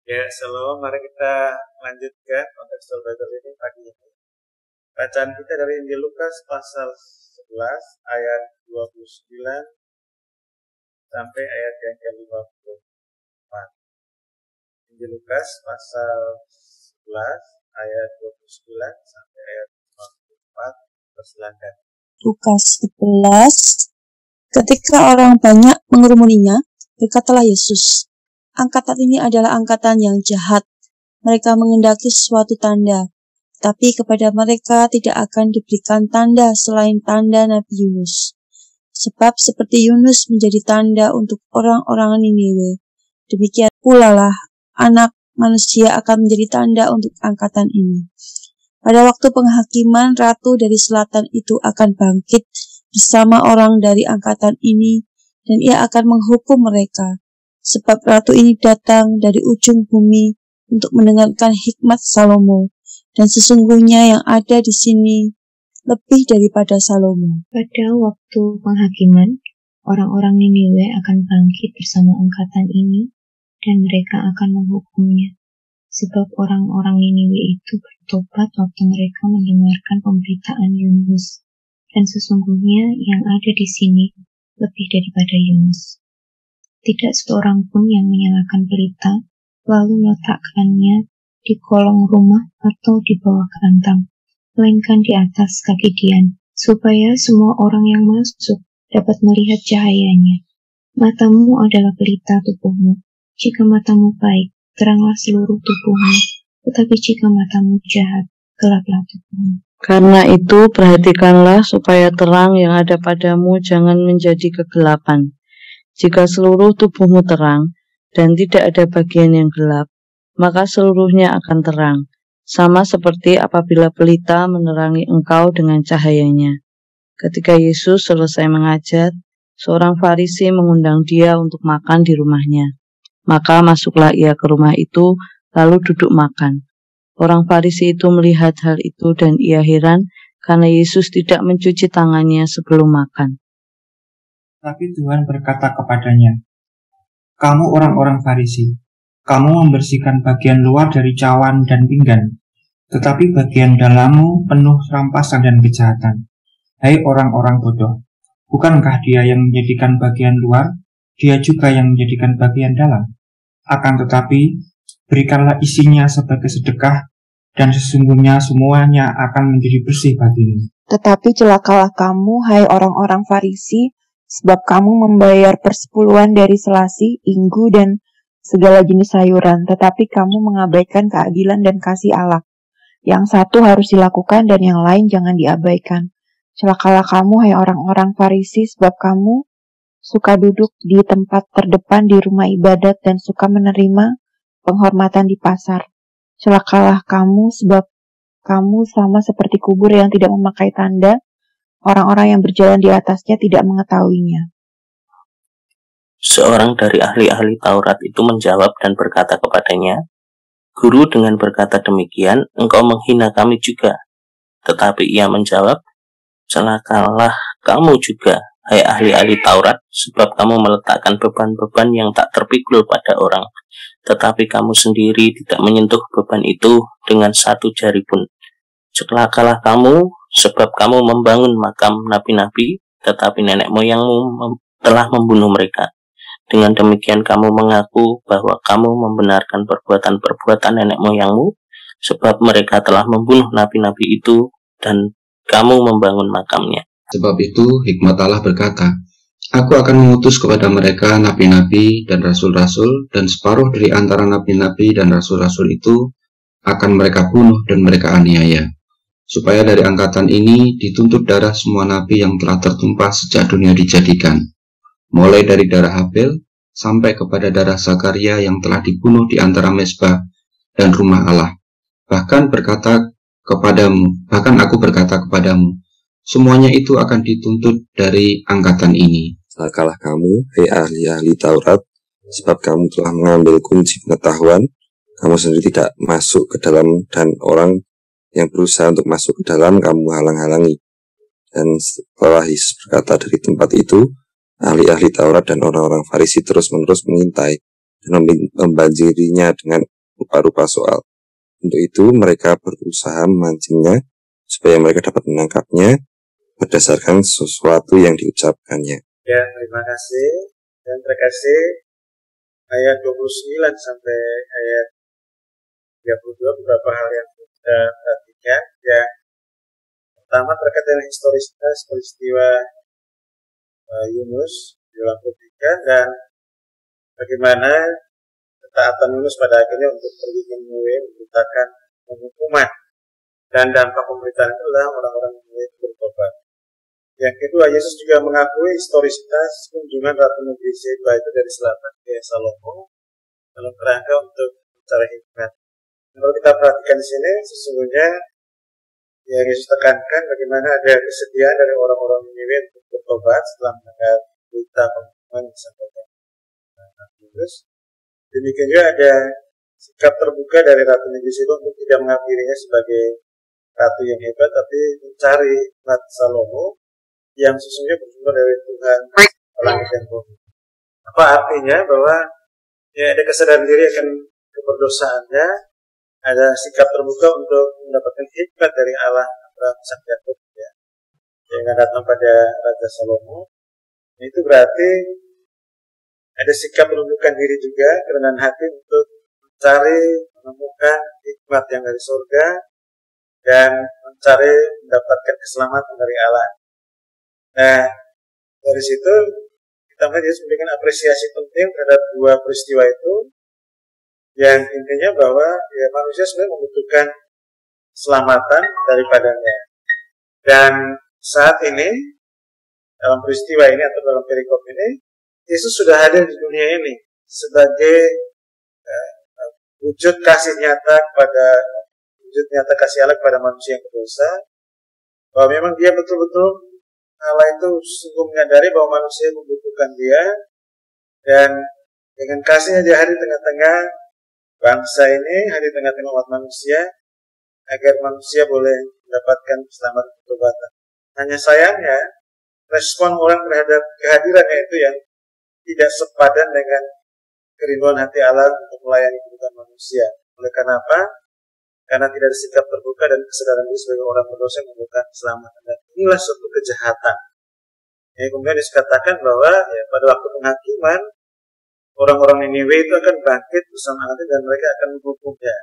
Ya, shalom. Mari kita lanjutkan contextual Bible ini pagi ini. Bacaan kita dari Injil Lukas pasal 11 ayat 29 sampai ayat yang ke-54. Injil Lukas pasal 11 ayat 29 sampai ayat 54. Persilakan. Lukas 11. Ketika orang banyak mengerumuninya, berkatalah Yesus, "Angkatan ini adalah angkatan yang jahat. Mereka mengendaki suatu tanda, tapi kepada mereka tidak akan diberikan tanda selain tanda Nabi Yunus. Sebab seperti Yunus menjadi tanda untuk orang-orang Niniwe, demikian pula lah Anak Manusia akan menjadi tanda untuk angkatan ini. Pada waktu penghakiman, ratu dari selatan itu akan bangkit bersama orang dari angkatan ini, dan ia akan menghukum mereka. Sebab ratu ini datang dari ujung bumi untuk mendengarkan hikmat Salomo, dan sesungguhnya yang ada di sini lebih daripada Salomo." Pada waktu penghakiman, orang-orang Niniwe akan bangkit bersama angkatan ini, dan mereka akan menghukumnya. Sebab orang-orang Niniwe itu bertobat waktu mereka mendengarkan pemberitaan Yunus, dan sesungguhnya yang ada di sini lebih daripada Yunus. Tidak seorang pun yang menyalakan pelita, lalu meletakkannya di kolong rumah atau di bawah kerantang, melainkan di atas kaki dian, supaya semua orang yang masuk dapat melihat cahayanya. Matamu adalah pelita tubuhmu. Jika matamu baik, teranglah seluruh tubuhmu, tetapi jika matamu jahat, gelaplah tubuhmu. Karena itu perhatikanlah supaya terang yang ada padamu jangan menjadi kegelapan. Jika seluruh tubuhmu terang, dan tidak ada bagian yang gelap, maka seluruhnya akan terang, sama seperti apabila pelita menerangi engkau dengan cahayanya. Ketika Yesus selesai mengajar, seorang Farisi mengundang dia untuk makan di rumahnya. Maka masuklah ia ke rumah itu, lalu duduk makan. Orang Farisi itu melihat hal itu dan ia heran, karena Yesus tidak mencuci tangannya sebelum makan. Tapi Tuhan berkata kepadanya, "Kamu orang-orang Farisi, kamu membersihkan bagian luar dari cawan dan pinggan, tetapi bagian dalammu penuh rampasan dan kejahatan. Hai orang-orang bodoh, bukankah Dia yang menjadikan bagian luar, Dia juga yang menjadikan bagian dalam? Akan tetapi, berikanlah isinya sebagai sedekah, dan sesungguhnya semuanya akan menjadi bersih bagimu. Tetapi celakalah kamu, hai orang-orang Farisi, sebab kamu membayar persepuluhan dari selasi, inggu, dan segala jenis sayuran, tetapi kamu mengabaikan keadilan dan kasih Allah. Yang satu harus dilakukan dan yang lain jangan diabaikan. Celakalah kamu, hai orang-orang Farisi, sebab kamu suka duduk di tempat terdepan di rumah ibadat dan suka menerima penghormatan di pasar. Celakalah kamu, sebab kamu sama seperti kubur yang tidak memakai tanda. Orang-orang yang berjalan di atasnya tidak mengetahuinya. Seorang dari ahli-ahli Taurat itu menjawab dan berkata kepadanya, "Guru, dengan berkata demikian, engkau menghina kami juga." Tetapi ia menjawab, "Celakalah kamu juga, hai ahli-ahli Taurat, sebab kamu meletakkan beban-beban yang tak terpikul pada orang, tetapi kamu sendiri tidak menyentuh beban itu dengan satu jari pun. Celakalah kamu, sebab kamu membangun makam nabi-nabi, tetapi nenek moyangmu telah membunuh mereka. Dengan demikian kamu mengaku bahwa kamu membenarkan perbuatan-perbuatan nenek moyangmu, sebab mereka telah membunuh nabi-nabi itu, dan kamu membangun makamnya. Sebab itu hikmat Allah berkata, Aku akan mengutus kepada mereka nabi-nabi dan rasul-rasul, dan separuh dari antara nabi-nabi dan rasul-rasul itu akan mereka bunuh dan mereka aniaya, supaya dari angkatan ini dituntut darah semua nabi yang telah tertumpah sejak dunia dijadikan, mulai dari darah Habel sampai kepada darah Zakaria yang telah dibunuh di antara mezbah dan rumah Allah. Bahkan aku berkata kepadamu, semuanya itu akan dituntut dari angkatan ini. Celakalah kamu, hai ahli-ahli Taurat, sebab kamu telah mengambil kunci pengetahuan. Kamu sendiri tidak masuk ke dalam, dan orang yang berusaha untuk masuk ke dalam kamu halang-halangi. Dan setelah Yesus berkata dari tempat itu, ahli-ahli Taurat dan orang-orang Farisi terus-menerus mengintai dan membanjirinya dengan berupa-rupa soal. Untuk itu mereka berusaha memancingnya supaya mereka dapat menangkapnya berdasarkan sesuatu yang diucapkannya. Ya, terima kasih. Dan terkasih ayat 29 sampai ayat 32 beberapa hal yang kita perhatikan. Ya, pertama terkait dengan historisitas peristiwa Yunus di lampu 3 dan bagaimana ketaatan Yunus pada akhirnya untuk pergi ke Niniwe memberitakan penghukuman, dan dampak pemberitaan itu adalah orang-orang Niniwe itu bertobat. Yang kedua, Yesus juga mengakui historisitas kunjungan Ratu Negeri Sheba itu dari selatan ke Salomo dalam kerangka untuk mencari hikmat. Kalau kita perhatikan di sini, sesungguhnya yang Yesus tekankan bagaimana ada kesediaan dari orang-orang Niniwe untuk bertobat setelah mendengar berita penghukuman yang disampaikan Yesus. Demikian juga ada sikap terbuka dari Ratu Negeri Sheba untuk tidak mengakhirinya sebagai ratu yang hebat, tapi mencari Ratu Salomo yang sesungguhnya bersumber dari Tuhan langit dan bumi. Apa artinya? Bahwa ya ada kesadaran diri akan keberdosaannya, ada sikap terbuka untuk mendapatkan hikmat dari Allah Abraham, Ishak, Yakub, ya, yang datang pada Raja Salomo. Itu berarti ada sikap menundukkan diri juga, kerendahan hati untuk mencari, menemukan hikmat yang dari surga dan mencari mendapatkan keselamatan dari Allah. Nah, dari situ kita melihat Yesus memberikan apresiasi penting terhadap dua peristiwa itu, yang intinya bahwa ya, manusia sebenarnya membutuhkan keselamatan daripadanya. Dan saat ini dalam peristiwa ini atau dalam perikop ini, Yesus sudah hadir di dunia ini sebagai wujud kasih nyata kasih Allah kepada manusia yang berdosa, bahwa memang dia betul-betul Allah itu sungguh menyadari bahwa manusia membutuhkan dia, dan dengan kasihnya dia hadir di tengah-tengah bangsa ini, hadir di tengah-tengah umat manusia, agar manusia boleh mendapatkan keselamatan pertobatan. Hanya sayangnya, respon orang terhadap kehadirannya itu yang tidak sepadan dengan kerinduan hati Allah untuk melayani kebutuhan manusia. Oleh karena apa? Karena tidak ada sikap terbuka dan kesadaran diri sebagai orang berdosa yang membutuhkan keselamatan. Dan inilah suatu kejahatan. Yang kemudian dikatakan bahwa ya, pada waktu penghakiman, orang-orang Niniwe itu akan bangkit bersama Allah dan mereka akan menghukumnya.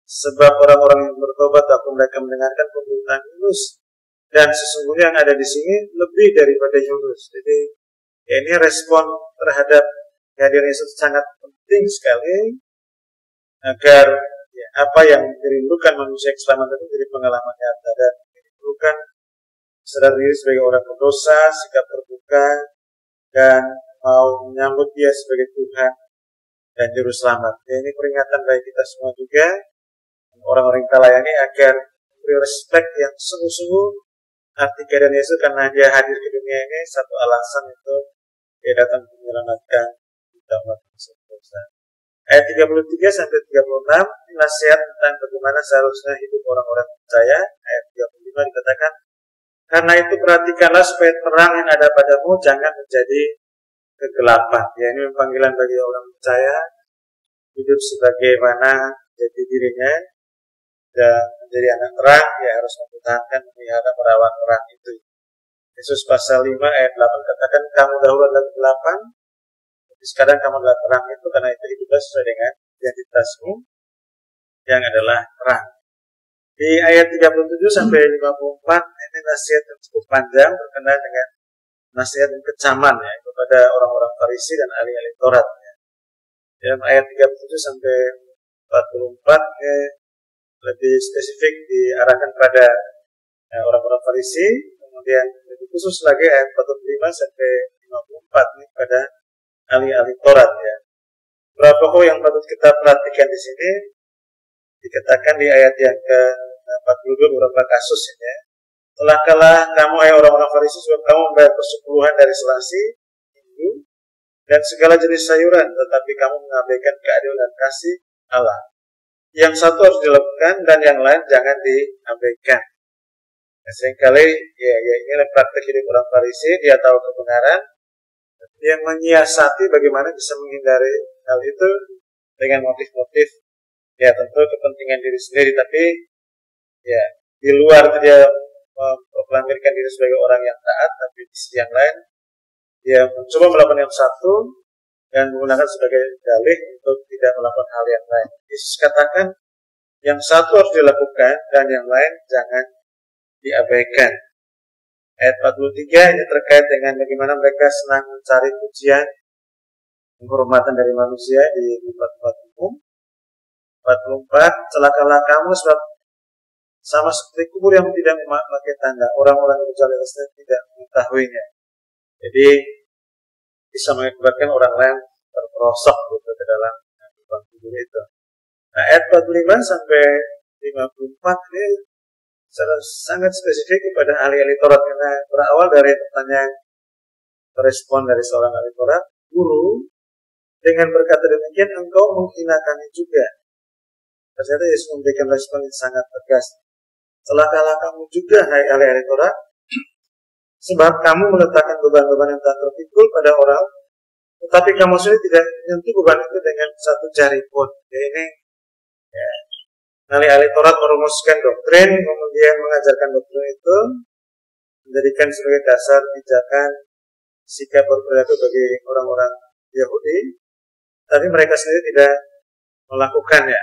Sebab orang-orang yang bertobat waktu mereka mendengarkan pemberitaan Yunus, dan sesungguhnya yang ada di sini lebih daripada Yunus. Jadi ya, ini respon terhadap kehadiran Yesus sangat penting sekali agar ya, apa yang dirindukan manusia keselamatan itu jadi pengalaman nyata, dan diperlukan sadar diri sebagai orang berdosa, sikap terbuka, dan mau menyambut dia sebagai Tuhan dan Juru Selamat. Ya, ini peringatan bagi kita semua juga, orang-orang kita layani, agar memberi respect yang sungguh-sungguh arti kehadiran Yesus, karena dia hadir ke dunia ini satu alasan itu dia datang untuk menyelamatkan kita umat manusia berdosa. Ayat 33 sampai 36 nasihat tentang bagaimana seharusnya hidup orang-orang percaya. Ayat 35 dikatakan, karena itu perhatikanlah supaya terang yang ada padamu jangan menjadi kegelapan. Ya, ini panggilan bagi orang percaya hidup sebagaimana jadi dirinya dan menjadi anak terang, ya harus mempertahankan, memelihara, merawat terang itu. Yesus pasal 5 ayat 8 katakan, kamu dahulu adalah kegelapan, tapi sekarang kamu adalah terang itu, karena itu hiduplah sesuai dengan identitasmu yang adalah terang. Di ayat 37 sampai 54 ini nasihat yang cukup panjang berkenaan dengan nasihat dan kecaman ya kepada orang-orang Farisi dan ahli-ahli Taurat. Ya. Dalam ayat 37 sampai 44 lebih spesifik diarahkan pada orang-orang Farisi, kemudian lebih khusus lagi ayat 45 sampai 54 ini pada ahli-ahli Taurat ya. Beberapa pokok yang patut kita perhatikan di sini dikatakan di ayat yang ke-42 beberapa kasus ini ya. Celakalah kamu hai orang-orang Farisi, sebab kamu membayar persepuluhan dari selasi, minggu, dan segala jenis sayuran, tetapi kamu mengabaikan keadilan dan kasih Allah. Yang satu harus dilakukan dan yang lain jangan diabaikan. Nah, seringkali ya inilah praktik hidup orang Farisi, dia tahu kebenaran, dia menyiasati bagaimana bisa menghindari hal itu dengan motif-motif ya tentu kepentingan diri sendiri, tapi ya di luar itu dia memproklamirkan diri sebagai orang yang taat, tapi di sisi yang lain dia mencoba melakukan yang satu dan menggunakan sebagai dalih untuk tidak melakukan hal yang lain. Yesus katakan yang satu harus dilakukan dan yang lain jangan diabaikan. Ayat 43 ini terkait dengan bagaimana mereka senang mencari pujian, penghormatan dari manusia di tempat-tempat umum. 44, celakalah kamu sebab sama seperti kubur yang tidak memakai tanda, orang-orang yang berjalan di atasnya tidak mengetahuinya. Jadi bisa mengakibatkan orang lain terperosok ke dalam lubang kubur itu. Nah, ayat 45 sampai 54 ini secara sangat spesifik kepada ahli-ahli Taurat, karena berawal dari pertanyaan respon dari seorang ahli Taurat, guru, dengan berkata demikian engkau menghina kami juga. Ternyata Yesus memberikan respon yang sangat tegas. Celakalah kamu juga, hai ahli-ahli Taurat, sebab kamu meletakkan beban-beban yang tak terpikul pada orang, tetapi kamu sendiri tidak menyentuh beban itu dengan satu jari pun. Ya, ini ya, ahli-ahli Taurat merumuskan doktrin, kemudian mengajarkan doktrin itu, menjadikan sebagai dasar pijakan sikap berperilaku bagi orang-orang Yahudi, tapi mereka sendiri tidak melakukannya.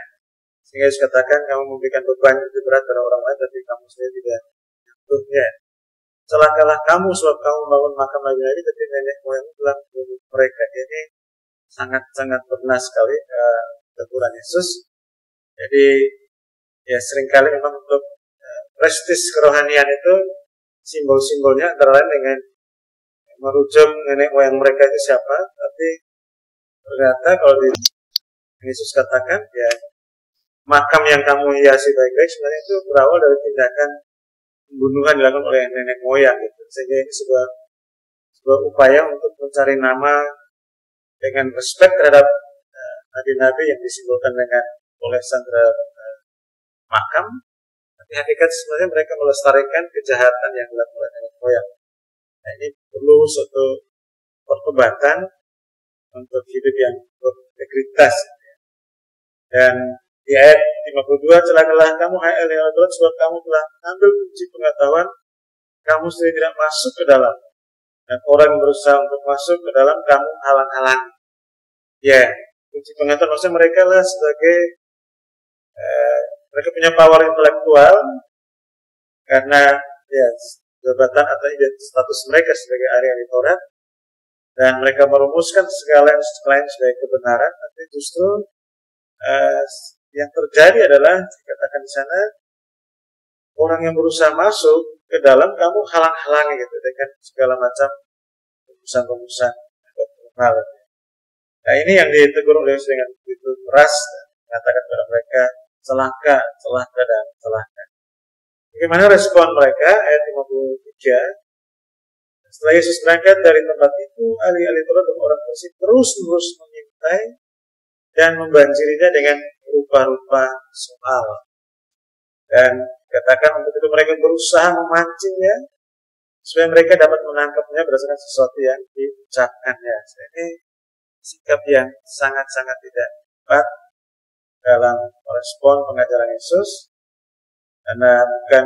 Sehingga Yesus katakan kamu memberikan beban yang lebih berat pada orang lain, tapi kamu sendiri tidak menyentuhnya. Celakalah kamu sebab kamu membangun makam nabi-nabi, tapi nenek moyangmu telah membunuh mereka. Ini sangat-sangat benar sekali teguran Yesus. Jadi ya seringkali memang untuk prestis kerohanian itu simbol-simbolnya antara lain dengan merujuk nenek moyang mereka itu siapa, tapi ternyata kalau Yesus katakan ya makam yang kamu hiasi baik-baik sebenarnya itu berawal dari tindakan pembunuhan dilakukan oleh nenek moyang gitu. Sehingga ini sebuah upaya untuk mencari nama dengan respect terhadap nabi-nabi yang disimbolkan dengan olesan terhadap makam. Tapi hakikat sebenarnya mereka melestarikan kejahatan yang dilakukan oleh nenek moyang. Nah, ini perlu suatu pertobatan untuk hidup yang berintegritas. Dan di ayat 52, celakalah kamu hai ahli Taurat sebab kamu telah mengambil kunci pengetahuan, kamu sendiri tidak masuk ke dalam, dan orang yang berusaha untuk masuk ke dalam kamu halang-halangi. Ya, kunci pengetahuan maksudnya mereka lah sebagai mereka punya power intelektual karena ya jabatan atau status mereka sebagai ahli Taurat, dan mereka merumuskan segala yang lain sebagai kebenaran. Tapi justru yang terjadi adalah dikatakan di sana orang yang berusaha masuk ke dalam kamu halang-halangi gitu dengan segala macam rumusan-rumusan hal. Nah, ini yang ditegur oleh Yesus dengan begitu keras, mengatakan kepada mereka celaka dan celaka. Bagaimana respon mereka? Ayat 53. Setelah Yesus berangkat dari tempat itu, ahli-ahli Taurat dan orang Farisi terus-menerus mengintai dan membanjirinya dengan rupa-rupa soal. Dan katakan untuk itu mereka berusaha memancingnya supaya mereka dapat menangkapnya berdasarkan sesuatu yang diucapkannya. Ini sikap yang sangat-sangat tidak tepat dalam respon pengajaran Yesus, karena bukan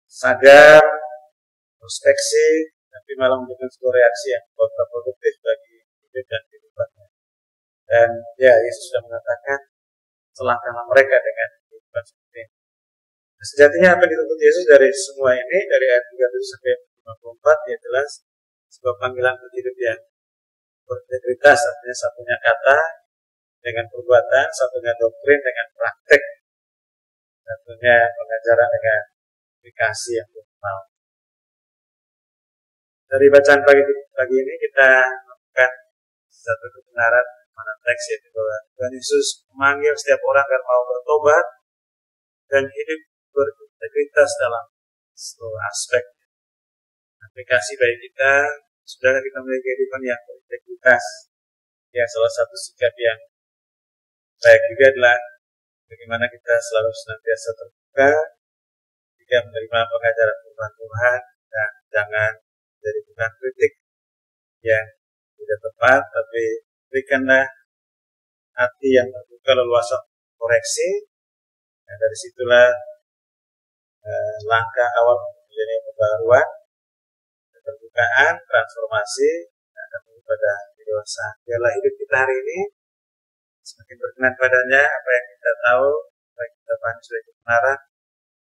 sadar, introspeksi, tapi malah memberikan sebuah reaksi yang kontraproduktif bagi hidup dan kehidupannya. Dan ya, Yesus sudah mengatakan celakalah mereka dengan kehidupan seperti ini. Nah, sejatinya apa yang dituntut Yesus dari semua ini, dari ayat 37 sampai 54, ya jelas sebuah panggilan untuk hidup yang berintegritas. Artinya satunya kata dengan perbuatan, satunya doktrin dengan praktek, satunya pengajaran dengan aplikasi yang optimal. Dari bacaan pagi ini kita menemukan satu kebenaran mana teks yaitu bahwa Tuhan Yesus memanggil setiap orang agar mau bertobat dan hidup berintegritas dalam seluruh aspek. Aplikasi bagi kita, sudah kita memiliki kehidupan yang berintegritas. Ya, salah satu sikap yang baik juga adalah bagaimana kita selalu senantiasa terbuka jika menerima pengajaran firman Tuhan, dan jangan jadi bukan kritik yang tidak tepat, tapi berikanlah hati yang terbuka leluasa koreksi. Nah, dari situlah langkah awal menjadi pembaruan, keterbukaan, transformasi, dan pada dewasa. Biarlah hidup kita hari ini semakin berkenan padanya, apa yang kita tahu, apa yang kita pahami sudah kebenaran.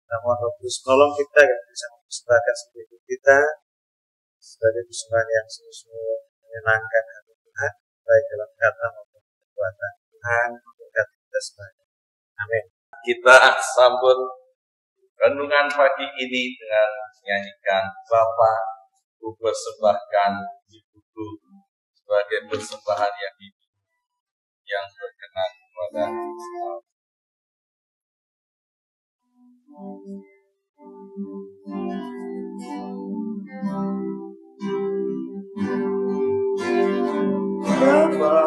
Namun Roh Kudus tolong kita yang bisa mempersembahkan hidup kita sebagai persembahan yang sungguh-sungguh menyenangkan hati Tuhan, baik dalam kata maupun perbuatan. Tuhan memberkati kita semuanya. Amin. Kita sambut renungan pagi ini dengan menyanyikan Bapa, ku persembahkan hidupku sebagai persembahan yang hidup, yang berkenan kepada Allah. Bapa,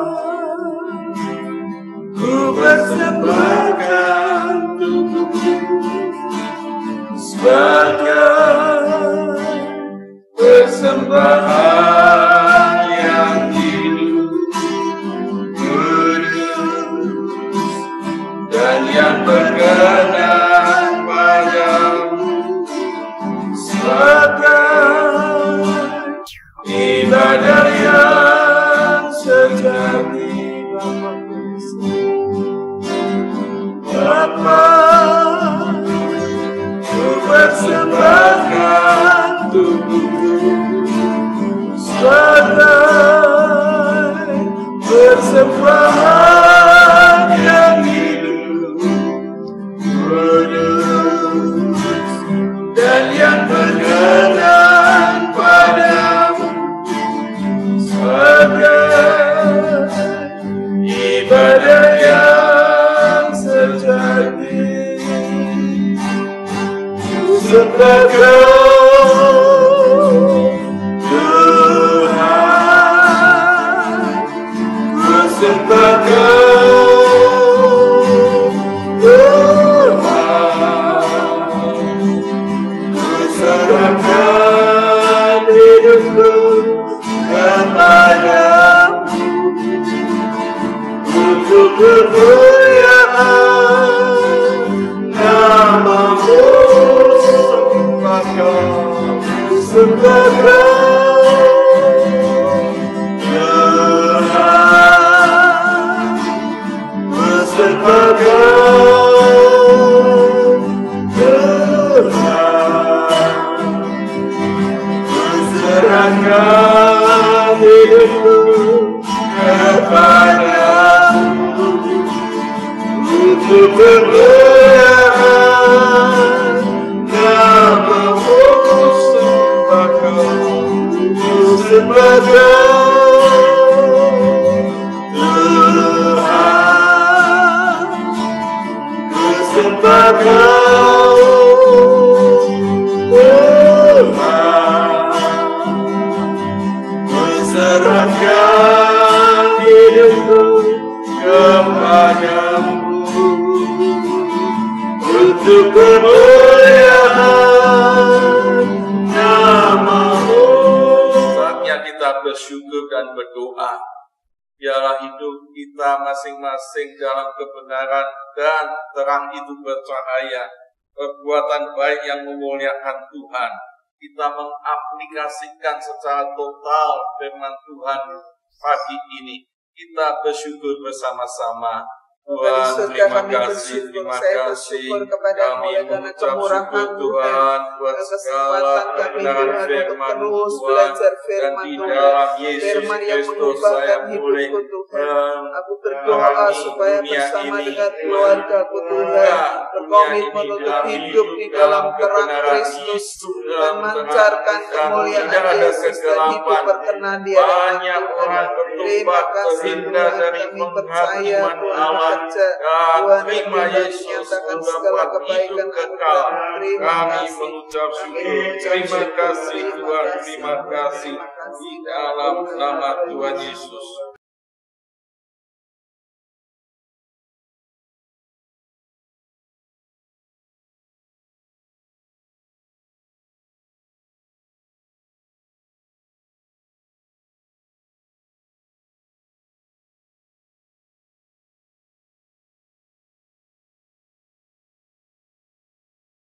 ku persembahkan tubuhku sebagai persembahan yang hidup, kudus, dan yang berkenan padamu, sebagai ibadah yang sejati. Bapa, ku persembahkan tubuhku sebagai persembahan yang hidup, kudus, dan yang berkenan padamu, sebagai ibadah yang sejati. Sebagai Tuhan, ku sebagai Tuhan, ku serahkan hidupku kepadamu untuk kemuliaan nama-Mu. Sebagai Tuhan, ku sebagai Tuhan, ku serahkan hidupku kepadamu untuk kemuliaan nama-Mu. Sebagai Tuhan, ku sebagai Tuhan, ku serahkan hidupku kepadamu untuk kemuliaan nama-Mu. Kita bersyukur dan berdoa, biarlah hidup kita masing-masing dalam kebenaran dan terang itu bercahaya, perbuatan baik yang memuliakan Tuhan. Kita mengaplikasikan secara total firman Tuhan pagi ini. Kita bersyukur bersama-sama. Tuhan, terima kasih kami mengucap syukur Tuhan buat segala kebenaran firman Tuhan, dan di dalam Yesus Kristus saya boleh berdoa supaya bersama dengan keluargaku Tuhan berkomitmen untuk hidup di dalam terang Kristus dan memancarkan kemuliaan Yesus dan hidup berkenan di hadapan Tuhan. Terima kasih Tuhan, kami percaya Tuhan Tuhan terima Yesus segala kebaikan kekal. Kami mengucap syukur. Terima kasih Tuhan, terima kasih di dalam nama Tuhan Yesus.